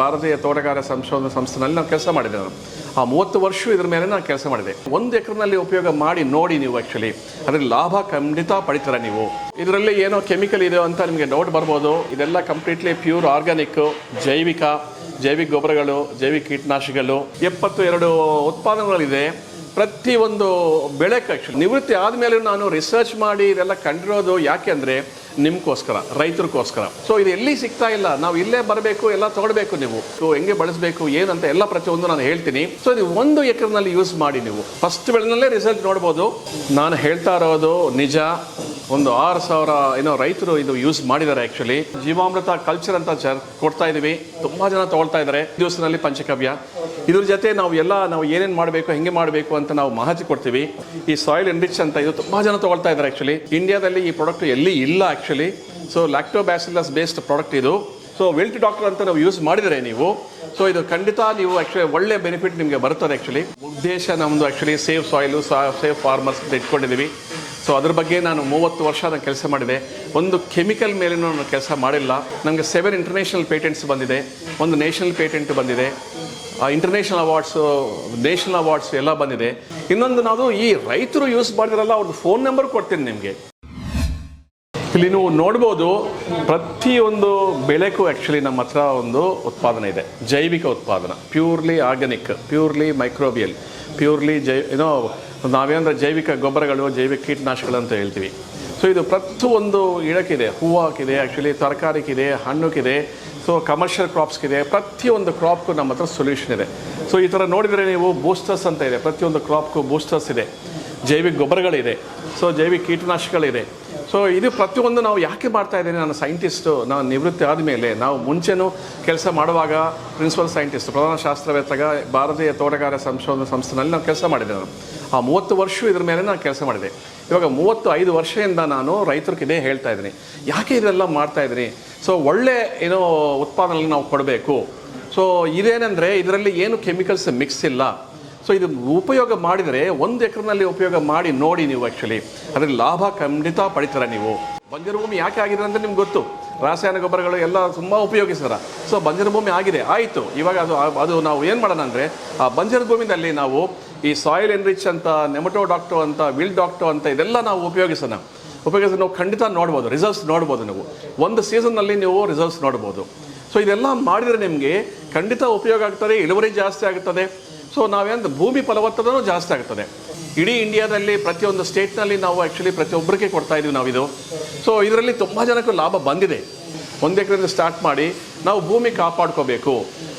ಭಾರತೀಯ ತೋಟಗಾರಿಕಾ ಸಂಶೋಧನಾ ಸಂಸ್ಥೆನಲ್ಲಿ ನಾನು ಕೆಲಸ ಮಾಡಿದೆ. ಆ 30 ವರ್ಷ ಇದ್ರ ಮೇಲೆ ನಾನು ಕೆಲಸ ಮಾಡಿದೆ. 1 ಎಕರೆನಲ್ಲಿ ಉಪಯೋಗ ಮಾಡಿ ನೋಡಿ ನೀವು. ಆ್ಯಕ್ಚುಲಿ ಅದರಲ್ಲಿ ಲಾಭ ಖಂಡಿತ ಪಡಿತೀರ ನೀವು. ಇದರಲ್ಲಿ ಏನೋ ಕೆಮಿಕಲ್ ಇದೆ ಅಂತ ನಿಮಗೆ ಡೌಟ್ ಬರ್ಬೋದು. ಇದೆಲ್ಲ ಕಂಪ್ಲೀಟ್ಲಿ ಪ್ಯೂರ್ ಆರ್ಗ್ಯಾನಿಕ್, ಜೈವಿಕ ಗೊಬ್ಬರಗಳು, ಜೈವಿಕ ಕೀಟನಾಶಕಗಳು, 72 ಉತ್ಪಾದನೆಗಳಿದೆ. ಪ್ರತಿಯೊಂದು ಬೆಳೆಗೆ ಆ್ಯಕ್ಚುಲಿ ನಿವೃತ್ತಿ ಆದಮೇಲೆ ನಾನು ರಿಸರ್ಚ್ ಮಾಡಿ ಇದೆಲ್ಲ ಕಂಡಿರೋದು ಯಾಕೆ ಅಂದರೆ ನಿಮ್ಗೋಸ್ಕರ, ರೈತರಿಗೋಸ್ಕರ. ಸೊ ಇದು ಎಲ್ಲಿ ಸಿಗ್ತಾ ಇಲ್ಲ, ನಾವು ಇಲ್ಲೇ ಬರಬೇಕು, ಎಲ್ಲ ತೊಗೊಳ್ಬೇಕು. ನೀವು ಹೆಂಗೆ ಬಳಸಬೇಕು ಏನಂತ ಎಲ್ಲ ಪ್ರತಿಯೊಂದು ನಾನು ಹೇಳ್ತೀನಿ. ಸೊ ಇದು 1 ಎಕರೆನಲ್ಲಿ ಯೂಸ್ ಮಾಡಿ ನೀವು ಫಸ್ಟ್ ಬೆಳೆನಲ್ಲೇ ರಿಸಲ್ಟ್ ನೋಡ್ಬೋದು. ನಾನು ಹೇಳ್ತಾ ಇರೋದು ನಿಜ. ಒಂದು 6,000 ರೈತರು ಇದು ಯೂಸ್ ಮಾಡಿದ್ದಾರೆ. ಆ್ಯಕ್ಚುಲಿ ಜೀವಾಮೃತ ಕಲ್ಚರ್ ಅಂತ ಕೊಡ್ತಾ ಇದೀವಿ, ತುಂಬ ಜನ ತೊಗೊಳ್ತಾ ಇದ್ದಾರೆ. ದಿವಸದಲ್ಲಿ ಪಂಚಗವ್ಯ ಇದ್ರ ಜೊತೆ ನಾವು ಏನೇನು ಮಾಡಬೇಕು, ಹೆಂಗೆ ಮಾಡಬೇಕು ಅಂತ ನಾವು ಮಾಹಿತಿ ಕೊಡ್ತೀವಿ. ಈ ಸಾಯಿಲ್ ಎನ್ರಿಚ್ ಅಂತ ಇದು ತುಂಬ ಜನ ತೊಗೊಳ್ತಾ ಇದ್ದಾರೆ. ಆ್ಯಕ್ಚುಲಿ ಇಂಡಿಯಾದಲ್ಲಿ ಈ ಪ್ರಾಡಕ್ಟ್ ಎಲ್ಲಿ ಇಲ್ಲ actually. So lactobacillus based product ಇದು. ಸೊ ವಿಲ್ಟ್ ಡಾಕ್ಟರ್ ಅಂತ ನಾವು ಯೂಸ್ ಮಾಡಿದರೆ ನೀವು, ಸೊ ಇದು ಖಂಡಿತ ನೀವು ಆ್ಯಕ್ಚುಲಿ ಒಳ್ಳೆ ಬೆನಿಫಿಟ್ ನಿಮಗೆ ಬರ್ತದೆ. ಆ್ಯಕ್ಚುಲಿ ಉದ್ದೇಶ ನಮ್ಮದು actually safe soil, safe farmers ಅಂತ ಇಟ್ಕೊಂಡಿದ್ದೀವಿ. ಸೊ ಅದ್ರ ಬಗ್ಗೆ ನಾನು 30 ವರ್ಷ ನಾನು ಕೆಲಸ ಮಾಡಿದೆ. ಒಂದು ಕೆಮಿಕಲ್ ಮೇಲೆ ನಾನು ಕೆಲಸ ಮಾಡಿಲ್ಲ. ನನಗೆ 7 ಇಂಟರ್ನ್ಯಾಷನಲ್ ಪೇಟೆಂಟ್ಸ್ ಬಂದಿದೆ, 1 ನ್ಯಾಷನಲ್ ಪೇಟೆಂಟ್ ಬಂದಿದೆ, ಇಂಟರ್ನ್ಯಾಷನಲ್ ಅವಾರ್ಡ್ಸು, ನ್ಯಾಷನಲ್ ಅವಾರ್ಡ್ಸ್ ಎಲ್ಲ ಬಂದಿದೆ. ಇನ್ನೊಂದು ನಾವು ಈ ರೈತರು ಯೂಸ್ ಮಾಡಿದ್ರಲ್ಲ ಅವ್ರದ್ದು ಫೋನ್ ನಂಬರ್ ಕೊಡ್ತೀನಿ ನಿಮಗೆ. ಇಲ್ಲಿ ನೀವು ನೋಡ್ಬೋದು ಪ್ರತಿಯೊಂದು ಬೆಳೆಗೂ ಆ್ಯಕ್ಚುಲಿ ನಮ್ಮ ಹತ್ರ ಒಂದು ಉತ್ಪಾದನೆ ಇದೆ, ಜೈವಿಕ ಉತ್ಪಾದನೆ, purely organic, purely microbial, purely ನಾವೇನಂದ್ರೆ ಜೈವಿಕ ಗೊಬ್ಬರಗಳು, ಜೈವಿಕ ಕೀಟನಾಶಕಗಳು ಅಂತ ಹೇಳ್ತೀವಿ. ಸೊ ಇದು ಪ್ರತಿಯೊಂದು ಗಿಡಕ್ಕಿದೆ, ಹೂವಾಕಿದೆ, ಆ್ಯಕ್ಚುಲಿ ತರಕಾರಿಗಿದೆ, ಹಣ್ಣುಕ್ಕಿದೆ, ಸೊ ಕಮರ್ಷಿಯಲ್ ಕ್ರಾಪ್ಸ್ಗಿದೆ. ಪ್ರತಿಯೊಂದು ಕ್ರಾಪ್ಗೂ ನಮ್ಮ ಹತ್ರ ಸೊಲ್ಯೂಷನ್ ಇದೆ. ಸೊ ಈ ಥರ ನೋಡಿದರೆ ನೀವು ಬೂಸ್ಟರ್ಸ್ ಅಂತ ಇದೆ, ಪ್ರತಿಯೊಂದು ಕ್ರಾಪ್ಗೂ ಬೂಸ್ಟರ್ಸ್ ಇದೆ, ಜೈವಿಕ ಗೊಬ್ಬರಗಳಿದೆ, ಸೊ ಜೈವಿಕ ಕೀಟನಾಶಕಗಳಿದೆ. ಸೊ ಇದು ಪ್ರತಿಯೊಂದು ನಾವು ಯಾಕೆ ಮಾಡ್ತಾ ಇದ್ದೀನಿ, ನಾನು ಸೈಂಟಿಸ್ಟು, ನಾನು ನಿವೃತ್ತಿ ಆದಮೇಲೆ ನಾವು ಮುಂಚೆನೂ ಕೆಲಸ ಮಾಡುವಾಗ ಪ್ರಿನ್ಸಿಪಲ್ ಸೈಂಟಿಸ್ಟ್, ಪ್ರಧಾನ ಶಾಸ್ತ್ರವೇತ್ತಗ ಭಾರತೀಯ ತೋಟಗಾರಿಕಾ ಸಂಶೋಧನಾ ಸಂಸ್ಥೆನಲ್ಲಿ ನಾನು ಕೆಲಸ ಮಾಡಿದೆ. ನಾನು ಆ 30 ವರ್ಷ ಇದ್ರ ಮೇಲೆ ನಾನು ಕೆಲಸ ಮಾಡಿದೆ. ಇವಾಗ 35 ವರ್ಷದಿಂದ ನಾನು ರೈತರಿಗೆ ಇದೇ ಹೇಳ್ತಾ ಇದ್ದೀನಿ, ಯಾಕೆ ಇದೆಲ್ಲ ಮಾಡ್ತಾ ಇದ್ದೀನಿ. ಸೊ ಒಳ್ಳೆ ಉತ್ಪಾದನೆ ನಾವು ಕೊಡಬೇಕು. ಸೊ ಇದೇನೆಂದರೆ ಇದರಲ್ಲಿ ಏನು ಕೆಮಿಕಲ್ಸ್ ಮಿಕ್ಸ್ ಇಲ್ಲ. ಸೊ ಇದು ಉಪಯೋಗ ಮಾಡಿದರೆ 1 ಎಕರೆನಲ್ಲಿ ಉಪಯೋಗ ಮಾಡಿ ನೋಡಿ ನೀವು. ಆ್ಯಕ್ಚುಲಿ ಅದರಲ್ಲಿ ಲಾಭ ಖಂಡಿತ ಪಡಿತೀರ ನೀವು. ಬಂಜರು ಭೂಮಿ ಯಾಕೆ ಆಗಿದೆ ಅಂತ ನಿಮ್ಗೆ ಗೊತ್ತು, ರಾಸಾಯನಿಕ ಗೊಬ್ಬರಗಳು ಎಲ್ಲ ತುಂಬ ಉಪಯೋಗಿಸ್ತಾರ. ಸೊ ಬಂಜರು ಭೂಮಿ ಆಗಿದೆ, ಆಯಿತು. ಇವಾಗ ಅದು ನಾವು ಏನು ಮಾಡೋಣ ಅಂದರೆ ಆ ಬಂಜರು ಭೂಮಿನಲ್ಲಿ ನಾವು ಈ ಸಾಯಿಲ್ ಎನ್ರಿಚ್ ಅಂತ, ನೆಮಟೋಡಾಕ್ಟೋ ಅಂತ, ವಿಲ್ಟ್ ಡಾಕ್ಟೋ ಅಂತ ಇದೆಲ್ಲ ನಾವು ಉಪಯೋಗಿಸಿ ನಾವು ಖಂಡಿತ ನೋಡ್ಬೋದು, ರಿಸಲ್ಟ್ಸ್ ನೋಡ್ಬೋದು. ನೀವು 1 ಸೀಸನ್ನಲ್ಲಿ ನೀವು ರಿಸಲ್ಟ್ಸ್ ನೋಡ್ಬೋದು. ಸೊ ಇದೆಲ್ಲ ಮಾಡಿದರೆ ನಿಮಗೆ ಖಂಡಿತ ಉಪಯೋಗ ಆಗ್ತದೆ, ಇಳುವರಿ ಜಾಸ್ತಿ ಆಗುತ್ತದೆ. ಸೊ ನಾವೇನು ಭೂಮಿ ಫಲವತ್ತತೆಯೂ ಜಾಸ್ತಿ ಆಗ್ತದೆ. ಇಡೀ ಇಂಡಿಯಾದಲ್ಲಿ ಪ್ರತಿಯೊಂದು ಸ್ಟೇಟ್ನಲ್ಲಿ ನಾವು ಆ್ಯಕ್ಚುಲಿ ಪ್ರತಿಯೊಬ್ಬರಿಗೆ ಕೊಡ್ತಾ ಇದ್ದೀವಿ ನಾವು ಇದು. ಸೊ ಇದರಲ್ಲಿ ತುಂಬ ಜನಕ್ಕೂ ಲಾಭ ಬಂದಿದೆ. 1 ಎಕರೆಯಿಂದ ಸ್ಟಾರ್ಟ್ ಮಾಡಿ ನಾವು ಭೂಮಿ ಕಾಪಾಡ್ಕೋಬೇಕು,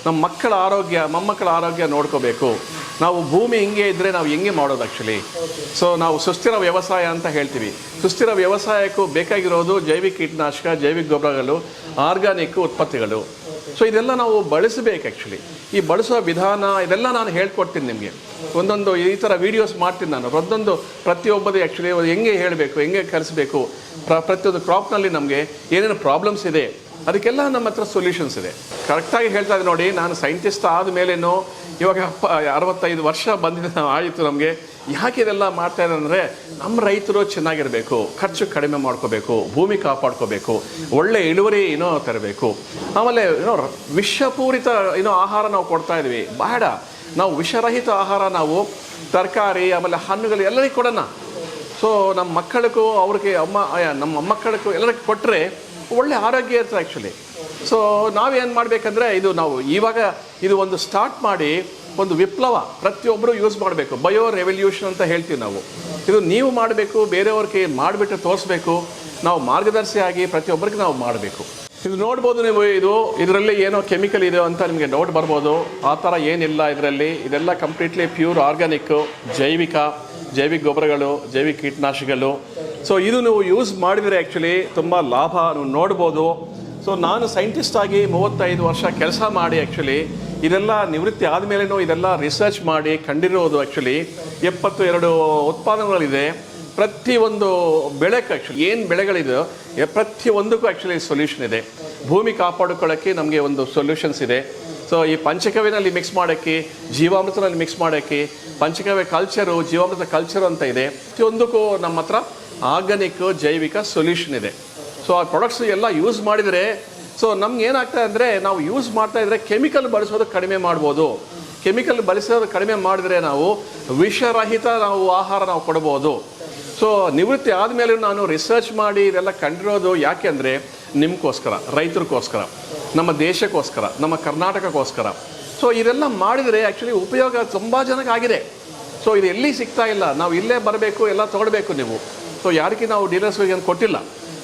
ನಮ್ಮ ಮಕ್ಕಳ ಆರೋಗ್ಯ, ಮೊಮ್ಮಕ್ಕಳ ಆರೋಗ್ಯ ನೋಡ್ಕೋಬೇಕು. ನಾವು ಭೂಮಿ ಹಿಂಗೆ ಇದ್ದರೆ ನಾವು ಹೆಂಗೆ ಮಾಡೋದು ಆ್ಯಕ್ಚುಲಿ. ಸೊ ನಾವು ಸುಸ್ಥಿರ ವ್ಯವಸಾಯ ಅಂತ ಹೇಳ್ತೀವಿ. ಸುಸ್ಥಿರ ವ್ಯವಸಾಯಕ್ಕೂ ಬೇಕಾಗಿರೋದು ಜೈವಿಕ ಕೀಟನಾಶಕ, ಜೈವಿಕ ಗೊಬ್ಬರಗಳು, ಆರ್ಗ್ಯಾನಿಕ್ ಉತ್ಪತ್ತಿಗಳು. ಸೊ ಇದೆಲ್ಲ ನಾವು ಬಳಸಬೇಕು. ಆ್ಯಕ್ಚುಲಿ ಈ ಬಳಸೋ ವಿಧಾನ ಇದೆಲ್ಲ ನಾನು ಹೇಳ್ಕೊಡ್ತೀನಿ ನಿಮಗೆ. ಒಂದೊಂದು ಈ ಥರ ವೀಡಿಯೋಸ್ ಮಾಡ್ತೀನಿ ನಾನು. ಪ್ರತಿಯೊಬ್ಬರು ಆ್ಯಕ್ಚುಲಿ ಹೆಂಗೆ ಹೇಳಬೇಕು, ಹೆಂಗೆ ಕಲಿಸ್ಬೇಕು, ಪ್ರತಿಯೊಂದು ಕ್ರಾಪ್ನಲ್ಲಿ ನಮಗೆ ಏನೇನು ಪ್ರಾಬ್ಲಮ್ಸ್ ಇದೆ ಅದಕ್ಕೆಲ್ಲ ನಮ್ಮ ಹತ್ರ ಸೊಲ್ಯೂಷನ್ಸ್ ಇದೆ. ಕರೆಕ್ಟಾಗಿ ಹೇಳ್ತಾ ಇದ್ದೀನಿ ನೋಡಿ. ನಾನು ಸೈಂಟಿಸ್ಟ್ ಆದ ಮೇಲೇನು ಇವಾಗ 65 ವರ್ಷ ಬಂದಿದ್ದ ಆಯಿತು ನಮಗೆ. ಯಾಕೆ ಇದೆಲ್ಲ ಮಾಡ್ತಾ ಇದ್ದಾರೆ ಅಂದರೆ ನಮ್ಮ ರೈತರು ಚೆನ್ನಾಗಿರಬೇಕು, ಖರ್ಚು ಕಡಿಮೆ ಮಾಡ್ಕೋಬೇಕು, ಭೂಮಿ ಕಾಪಾಡ್ಕೋಬೇಕು, ಒಳ್ಳೆ ಇಳುವರಿ ತರಬೇಕು. ಆಮೇಲೆ ವಿಷಪೂರಿತ ಆಹಾರ ನಾವು ಕೊಡ್ತಾ ಇದ್ವಿ, ಬೇಡ. ನಾವು ವಿಷರಹಿತ ಆಹಾರ, ನಾವು ತರಕಾರಿ ಆಮೇಲೆ ಹಣ್ಣುಗಳು ಎಲ್ಲರಿಗೂ ಕೊಡೋಣ. ಸೊ ನಮ್ಮ ಮಕ್ಕಳಿಗೂ ನಮ್ಮ ಮೊಮ್ಮಕ್ಕಳಿಗೂ ಎಲ್ಲರಿಗೂ ಕೊಟ್ಟರೆ ಒಳ್ಳೆ ಆರೋಗ್ಯ ಇರ್ತದೆ ಆ್ಯಕ್ಚುಲಿ. ಸೊ ನಾವೇನು ಮಾಡಬೇಕಂದ್ರೆ ಇದು ಒಂದು ಸ್ಟಾರ್ಟ್ ಮಾಡಿ ಒಂದು ವಿಪ್ಲವ ಪ್ರತಿಯೊಬ್ಬರು ಯೂಸ್ ಮಾಡಬೇಕು. ಬಯೋ ರೆವಲ್ಯೂಷನ್ ಅಂತ ಹೇಳ್ತೀವಿ ನಾವು. ಇದು ನೀವು ಮಾಡಬೇಕು, ಬೇರೆಯವ್ರಿಗೆ ಮಾಡಿಬಿಟ್ಟು ತೋರಿಸ್ಬೇಕು. ನಾವು ಮಾರ್ಗದರ್ಶಿ ಆಗಿ ಪ್ರತಿಯೊಬ್ಬರಿಗೆ ನಾವು ಮಾಡಬೇಕು. ಇದು ನೋಡ್ಬೋದು ನೀವು. ಇದರಲ್ಲಿ ಏನೋ ಕೆಮಿಕಲ್ ಇದೆ ಅಂತ ನಿಮಗೆ ಡೌಟ್ ಬರ್ಬೋದು. ಆ ಥರ ಏನಿಲ್ಲ ಇದರಲ್ಲಿ. ಇದೆಲ್ಲ ಕಂಪ್ಲೀಟ್ಲಿ ಪ್ಯೂರ್ ಆರ್ಗ್ಯಾನಿಕ್ಕು, ಜೈವಿಕ ಗೊಬ್ಬರಗಳು, ಜೈವಿಕ ಕೀಟನಾಶಕಗಳು. ಸೊ ಇದು ನೀವು ಯೂಸ್ ಮಾಡಿದರೆ ಆ್ಯಕ್ಚುಲಿ ತುಂಬ ಲಾಭ ನೀವು ನೋಡ್ಬೋದು. ಸೊ ನಾನು ಸೈಂಟಿಸ್ಟ್ ಆಗಿ 35 ವರ್ಷ ಕೆಲಸ ಮಾಡಿ ಆ್ಯಕ್ಚುಲಿ ಇದೆಲ್ಲ ನಿವೃತ್ತಿ ಆದಮೇಲೆನೂ ಇದೆಲ್ಲ ರಿಸರ್ಚ್ ಮಾಡಿ ಕಂಡಿರೋದು. ಆ್ಯಕ್ಚುಲಿ 72 ಉತ್ಪಾದನೆಗಳಿದೆ. ಪ್ರತಿಯೊಂದು ಬೆಳೆಗೆ ಆ್ಯಕ್ಚುಲಿ ಏನು ಬೆಳೆಗಳಿದೆಯೋ ಪ್ರತಿಯೊಂದಕ್ಕೂ ಆ್ಯಕ್ಚುಲಿ ಸೊಲ್ಯೂಷನ್ ಇದೆ. ಭೂಮಿ ಕಾಪಾಡಿಕೊಳ್ಳೋಕ್ಕೆ ನಮಗೆ ಒಂದು ಸೊಲ್ಯೂಷನ್ಸ್ ಇದೆ. ಸೊ ಈ ಪಂಚಗವ್ಯನಲ್ಲಿ ಮಿಕ್ಸ್ ಮಾಡೋಕ್ಕೆ, ಜೀವಾಮೃತನಲ್ಲಿ ಮಿಕ್ಸ್ ಮಾಡೋಕ್ಕೆ, ಪಂಚಗವ್ಯ ಕಲ್ಚರು, ಜೀವಾಮೃತ ಕಲ್ಚರು ಅಂತ ಇದೆ. ಪ್ರತಿಯೊಂದಕ್ಕೂ ನಮ್ಮ ಹತ್ರ ಆರ್ಗ್ಯಾನಿಕ್, ಜೈವಿಕ ಸೊಲ್ಯೂಷನ್ ಇದೆ. ಸೊ ಆ ಪ್ರಾಡಕ್ಟ್ಸ್ ಎಲ್ಲ ಯೂಸ್ ಮಾಡಿದರೆ ಸೊ ನಮ್ಗೆ ಏನಾಗ್ತದೆ ಅಂದರೆ ನಾವು ಯೂಸ್ ಮಾಡ್ತಾ ಇದ್ರೆ ಕೆಮಿಕಲ್ ಬಳಸೋದು ಕಡಿಮೆ ಮಾಡ್ಬೋದು. ಕೆಮಿಕಲ್ ಬಳಸೋದು ಕಡಿಮೆ ಮಾಡಿದ್ರೆ ನಾವು ವಿಷರಹಿತ ಆಹಾರ ನಾವು ಕೊಡ್ಬೋದು. ಸೊ ನಿವೃತ್ತಿ ಆದಮೇಲೆ ನಾನು ರಿಸರ್ಚ್ ಮಾಡಿ ಇದೆಲ್ಲ ಕಂಡಿರೋದು ಯಾಕೆ ಅಂದರೆ ನಿಮಗೋಸ್ಕರ, ರೈತರಿಗೋಸ್ಕರ, ನಮ್ಮ ದೇಶಕ್ಕೋಸ್ಕರ, ನಮ್ಮ ಕರ್ನಾಟಕಕ್ಕೋಸ್ಕರ. ಸೊ ಇದೆಲ್ಲ ಮಾಡಿದರೆ ಆ್ಯಕ್ಚುಲಿ ಉಪಯೋಗ ತುಂಬ ಜನಕ್ಕೆ ಆಗಿದೆ. ಸೊ ಇದು ಎಲ್ಲಿ ಸಿಗ್ತಾ ಇಲ್ಲ, ನಾವು ಇಲ್ಲೇ ಬರಬೇಕು, ಎಲ್ಲ ತೊಗೊಳ್ಬೇಕು ನೀವು. ಸೊ ಯಾರಿಗೆ ನಾವು ಡೀಲರ್ಸ್ಗೆ ಏನು ಕೊಟ್ಟಿಲ್ಲ.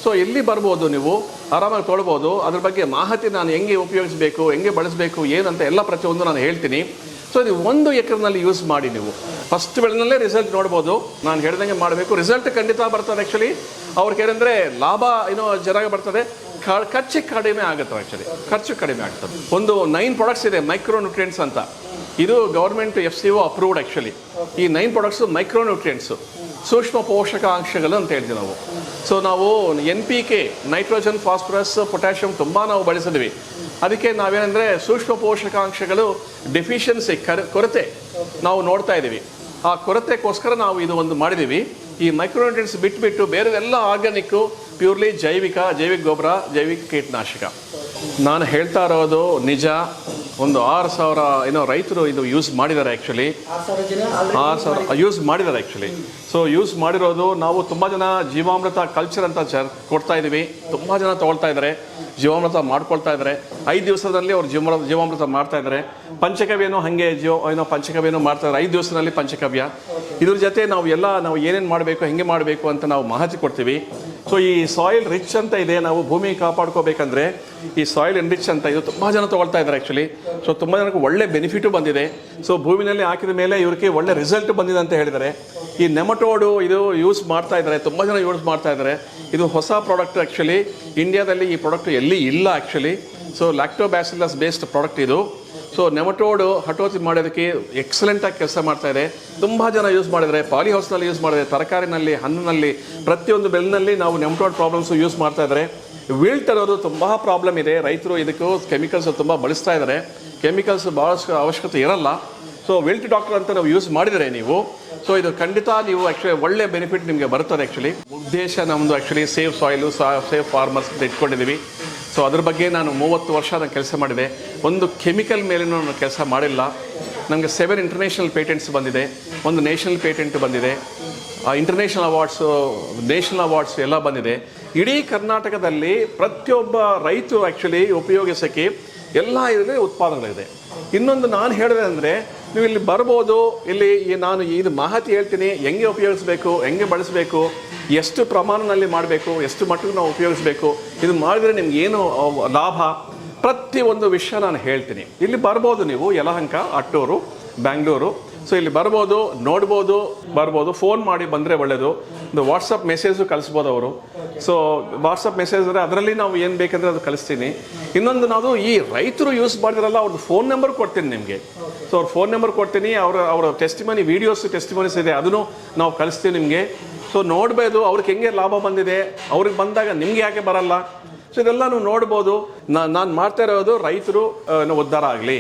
ಸೊ ಎಲ್ಲಿ ಬರ್ಬೋದು, ನೀವು ಆರಾಮಾಗಿ ತೊಗೊಳ್ಬೋದು. ಅದ್ರ ಬಗ್ಗೆ ಮಾಹಿತಿ ನಾನು ಹೆಂಗೆ ಉಪಯೋಗಿಸಬೇಕು, ಹೆಂಗೆ ಬಳಸಬೇಕು, ಏನಂತ ಎಲ್ಲ ಪ್ರತಿಯೊಂದು ನಾನು ಹೇಳ್ತೀನಿ. ಸೊ ಇದು 1 ಎಕರೆನಲ್ಲಿ ಯೂಸ್ ಮಾಡಿ ನೀವು ಫಸ್ಟ್ ಬೆಳೆನಲ್ಲೇ ರಿಸಲ್ಟ್ ನೋಡ್ಬೋದು. ನಾನು ಹೇಳ್ದಂಗೆ ಮಾಡಬೇಕು, ರಿಸಲ್ಟ್ ಖಂಡಿತ ಬರ್ತದೆ. ಆ್ಯಕ್ಚುಲಿ ಅವ್ರಿಗೆ ಏನಂದರೆ ಲಾಭ ಏನೋ ಚೆನ್ನಾಗಿ ಬರ್ತದೆ, ಖರ್ಚು ಕಡಿಮೆ ಆಗುತ್ತೆ. ಆ್ಯಕ್ಚುಲಿ ಖರ್ಚು ಕಡಿಮೆ ಆಗ್ತದೆ. ಒಂದು 9 ಪ್ರಾಡಕ್ಟ್ಸ್ ಇದೆ ಮೈಕ್ರೋ ನ್ಯೂಟ್ರಿಯೆಂಟ್ಸ್ ಅಂತ. ಇದು ಗೌರ್ಮೆಂಟ್ FCO ಅಪ್ರೂವ್ಡ್. ಆ್ಯಕ್ಚುಲಿ ಈ 9 ಪ್ರಾಡಕ್ಟ್ಸು ಮೈಕ್ರೋ ನ್ಯೂಟ್ರಿಯೆಂಟ್ಸು, ಸೂಕ್ಷ್ಮ ಪೋಷಕಾಂಶಗಳು ಅಂತ ಹೇಳ್ತೀವಿ ನಾವು. ಸೊ ನಾವು NPK, ನೈಟ್ರೋಜನ್, ಫಾಸ್ಫರಸ್, ಪೊಟ್ಯಾಷಿಯಮ್ ತುಂಬ ನಾವು ಬಳಸಿದ್ವಿ. ಅದಕ್ಕೆ ನಾವೇನೆಂದರೆ ಸೂಕ್ಷ್ಮ ಪೋಷಕಾಂಶಗಳು ಡೆಫಿಷಿಯನ್ಸಿ, ಕೊರತೆ ನಾವು ನೋಡ್ತಾ ಇದ್ದೀವಿ. ಆ ಕೊರತೆಗೋಸ್ಕರ ನಾವು ಇದು ಒಂದು ಮಾಡಿದ್ದೀವಿ. ಈ ಮೈಕ್ರೋನ್ಯೂಟ್ರಿಯೆಂಟ್ಸ್ ಬಿಟ್ಟು ಬೇರೆದೆಲ್ಲ ಆರ್ಗ್ಯಾನಿಕ್ಕು, ಪ್ಯೂರ್ಲಿ ಜೈವಿಕ ಗೊಬ್ಬರ, ಜೈವಿಕ ಕೀಟನಾಶಕ. ನಾನು ಹೇಳ್ತಾ ಇರೋದು ನಿಜ. ಒಂದು 6,000 ಏನೋ ರೈತರು ಇದು ಯೂಸ್ ಮಾಡಿದ್ದಾರೆ. ಆ್ಯಕ್ಚುಲಿ 6,000 ಯೂಸ್ ಮಾಡಿದ್ದಾರೆ ಆ್ಯಕ್ಚುಲಿ. ಸೊ ಯೂಸ್ ಮಾಡಿರೋದು ನಾವು ತುಂಬ ಜನ ಜೀವಾಮೃತ ಕಲ್ಚರ್ ಅಂತ ಕೊಡ್ತಾ ಇದ್ದೀವಿ. ತುಂಬ ಜನ ತೊಗೊಳ್ತಾ ಇದ್ದಾರೆ, ಜೀವಾಮೃತ ಮಾಡ್ಕೊಳ್ತಾ ಇದ್ದಾರೆ. 5 ದಿವಸದಲ್ಲಿ ಅವ್ರು ಜೀವಾಮೃತ ಮಾಡ್ತಾ ಇದ್ದಾರೆ. ಪಂಚಗವ್ಯನೂ ಹಾಗೆ ಪಂಚಗವ್ಯನೂ ಮಾಡ್ತಾ ಇದ್ದಾರೆ. 5 ದಿವಸದಲ್ಲಿ ಪಂಚಗವ್ಯ. ಇದ್ರ ಜೊತೆ ನಾವು ಏನೇನು ಮಾಡಬೇಕು, ಹೆಂಗೆ ಮಾಡಬೇಕು ಅಂತ ನಾವು ಮಾಹಿತಿ ಕೊಡ್ತೀವಿ. ಸೊ ಈ ಸಾಯಿಲ್ ರಿಚ್ ಅಂತ ಇದೆ, ನಾವು ಭೂಮಿ ಕಾಪಾಡ್ಕೋಬೇಕಂದ್ರೆ ಈ ಸಾಯಿಲ್ ಎನ್ರಿಚ್ ಅಂತ ಇದು ತುಂಬ ಜನ ತೊಗೊಳ್ತಾ ಇದ್ದಾರೆ ಆ್ಯಕ್ಚುಲಿ. ಸೊ ತುಂಬ ಜನಕ್ಕೆ ಒಳ್ಳೆ ಬೆನಿಫಿಟು ಬಂದಿದೆ. ಸೊ ಭೂಮಿನಲ್ಲಿ ಹಾಕಿದ ಮೇಲೆ ಇವ್ರಿಗೆ ಒಳ್ಳೆ ರಿಸಲ್ಟ್ ಬಂದಿದೆ ಅಂತ ಹೇಳಿದ್ದಾರೆ. ಈ ನೆಮಟೋಡು ಇದು ಯೂಸ್ ಮಾಡ್ತಾ ಇದ್ದಾರೆ, ತುಂಬ ಜನ ಯೂಸ್ ಮಾಡ್ತಾ ಇದ್ದಾರೆ. ಇದು ಹೊಸ ಪ್ರಾಡಕ್ಟ್ ಆ್ಯಕ್ಚುಲಿ. ಇಂಡಿಯಾದಲ್ಲಿ ಈ ಪ್ರಾಡಕ್ಟ್ ಎಲ್ಲಿ ಇಲ್ಲ actually. So lactobacillus based product ಇದು. ಸೊ ನೆಮಟೋಡು ಹತೋಟಿ ಮಾಡೋದಕ್ಕೆ ಎಕ್ಸಲೆಂಟಾಗಿ ಕೆಲಸ ಮಾಡ್ತಾ ಇದೆ. ತುಂಬ ಜನ ಯೂಸ್ ಮಾಡಿದರೆ, ಪಾಲಿ ಹೌಸ್ನಲ್ಲಿ ಯೂಸ್ ಮಾಡಿದರೆ, ತರಕಾರಿನಲ್ಲಿ, ಹಣ್ಣಿನಲ್ಲಿ, ಪ್ರತಿಯೊಂದು ಬೆಳೆನಲ್ಲಿ ನಾವು ನೆಮಟೋಡ್ ಪ್ರಾಬ್ಲಮ್ಸು ಯೂಸ್ ಮಾಡ್ತಾ ಇದ್ದಾರೆ. ವಿಲ್ಟ್ ಅನ್ನೋದು ತುಂಬ ಪ್ರಾಬ್ಲಮ್ ಇದೆ. ರೈತರು ಇದಕ್ಕೂ ಕೆಮಿಕಲ್ಸ್ ತುಂಬ ಬಳಸ್ತಾ ಇದ್ದಾರೆ. ಕೆಮಿಕಲ್ಸ್ ಭಾಳಷ್ಟು ಅವಶ್ಯಕತೆ ಇರಲ್ಲ. ಸೊ ವಿಲ್ಟ್ ಡಾಕ್ಟರ್ ಅಂತ ನಾವು ಯೂಸ್ ಮಾಡಿದರೆ ನೀವು, ಸೊ ಇದು ಖಂಡಿತ ನೀವು ಆ್ಯಕ್ಚುಲಿ ಒಳ್ಳೆ ಬೆನಿಫಿಟ್ ನಿಮಗೆ ಬರ್ತದೆ. ಆ್ಯಕ್ಚುಲಿ ಉದ್ದೇಶ ನಮ್ಮದು actually save soil, save farmers ಅಂತ ಇಟ್ಕೊಂಡಿದ್ದೀವಿ. ಸೊ ಅದ್ರ ಬಗ್ಗೆ ನಾನು 30 ವರ್ಷ ನಾನು ಕೆಲಸ ಮಾಡಿದೆ. ಒಂದು ಕೆಮಿಕಲ್ ಮೇಲೆ ನಾನು ಕೆಲಸ ಮಾಡಿಲ್ಲ. ನಮಗೆ 7 ಇಂಟರ್ನ್ಯಾಷನಲ್ ಪೇಟೆಂಟ್ಸ್ ಬಂದಿದೆ, ಒಂದು ನ್ಯಾಷನಲ್ ಪೇಟೆಂಟ್ ಬಂದಿದೆ, ಇಂಟರ್ನ್ಯಾಷನಲ್ ಅವಾರ್ಡ್ಸು, ನ್ಯಾಷನಲ್ ಅವಾರ್ಡ್ಸ್ ಎಲ್ಲ ಬಂದಿದೆ. ಇಡೀ ಕರ್ನಾಟಕದಲ್ಲಿ ಪ್ರತಿಯೊಬ್ಬ ರೈತ ಆ್ಯಕ್ಚುಲಿ ಉಪಯೋಗಿಸೋಕ್ಕೆ ಎಲ್ಲ ಇದರಲ್ಲಿ ಉತ್ಪಾದನೆಗಳಿದೆ. ಇನ್ನೊಂದು ನಾನು ಹೇಳಿದೆ ಅಂದರೆ, ನೀವು ಇಲ್ಲಿ ಬರ್ಬೋದು. ಇಲ್ಲಿ ನಾನು ಇದು ಮಾಹಿತಿ ಹೇಳ್ತೀನಿ, ಹೆಂಗೆ ಉಪಯೋಗಿಸ್ಬೇಕು, ಹೆಂಗೆ ಬಳಸಬೇಕು, ಎಷ್ಟು ಪ್ರಮಾಣದಲ್ಲಿ ಮಾಡಬೇಕು, ಎಷ್ಟು ಮಟ್ಟಿಗೆ ನಾವು ಉಪಯೋಗಿಸ್ಬೇಕು, ಇದು ಮಾಡಿದರೆ ನಿಮ್ಗೆ ಏನು ಲಾಭ, ಪ್ರತಿಯೊಂದು ವಿಷಯ ನಾನು ಹೇಳ್ತೀನಿ. ಇಲ್ಲಿ ಬರ್ಬೋದು ನೀವು, ಯಲಹಂಕ, ಅಟ್ಟೂರು, ಬ್ಯಾಂಗ್ಳೂರು. ಸೊ ಇಲ್ಲಿ ಬರ್ಬೋದು, ನೋಡ್ಬೋದು, ಬರ್ಬೋದು. ಫೋನ್ ಮಾಡಿ ಬಂದರೆ ಒಳ್ಳೆಯದು. ಒಂದು ವಾಟ್ಸಪ್ ಮೆಸೇಜು ಕಳಿಸ್ಬೋದು ಅವರು. ಸೊ ವಾಟ್ಸಪ್ ಮೆಸೇಜ್ ಅಂದರೆ ಅದರಲ್ಲಿ ನಾವು ಏನು ಬೇಕಂದರೆ ಅದು ಕಳಿಸ್ತೀನಿ. ಇನ್ನೊಂದು ನಾವು ಈ ರೈತರು ಯೂಸ್ ಮಾಡಿದ್ರಲ್ಲ ಅವ್ರದ್ದು ಫೋನ್ ನಂಬರ್ ಕೊಡ್ತೀನಿ ನಿಮಗೆ. ಸೊ ಅವ್ರ ಫೋನ್ ನಂಬರ್ ಕೊಡ್ತೀನಿ. ಅವರ ಟೆಸ್ಟಿಮನಿ, ಟೆಸ್ಟಿಮನೀಸ್ ಇದೆ, ಅದನ್ನು ನಾವು ಕಳಿಸ್ತೀವಿ ನಿಮಗೆ. ಸೊ ನೋಡ್ಬೋದು ಅವ್ರಿಗೆ ಹೆಂಗೆ ಲಾಭ ಬಂದಿದೆ, ಅವ್ರಿಗೆ ಬಂದಾಗ ನಿಮ್ಗೆ ಯಾಕೆ ಬರಲ್ಲ. ಸೊ ಇದೆಲ್ಲ ನೀವು ನೋಡ್ಬೋದು. ನಾನು ಮಾಡ್ತಾ ಇರೋದು ರೈತರು ಉದ್ಧಾರ ಆಗಲಿ.